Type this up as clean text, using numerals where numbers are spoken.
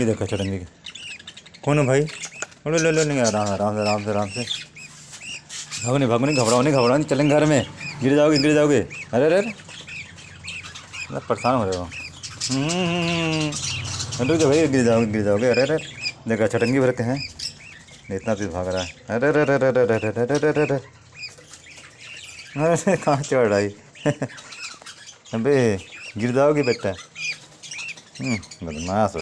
ये देखो चटंगी की। कौन है भाई? अरे ले ले नहीं, आराम आराम से आराम से आराम से। भागो नहीं भागो नहीं, घबराओ नहीं घबराओ नहीं, चलेंगे घर में। गिर जाओगे गिर जाओगे। अरे अरे अरे, मतलब परेशान हो रहे हो। रुक जाओ भाई, गिर जाओगे। अरे अरे, देखा चटंगी भर के हैं, इतना तेज भाग रहा है। अरे अरे अरे अरे अरे अरे अरे अरे अरे, अरे कहाँ चढ़ आई। अबे गिर जाओगे बेटा, बदमाश हो।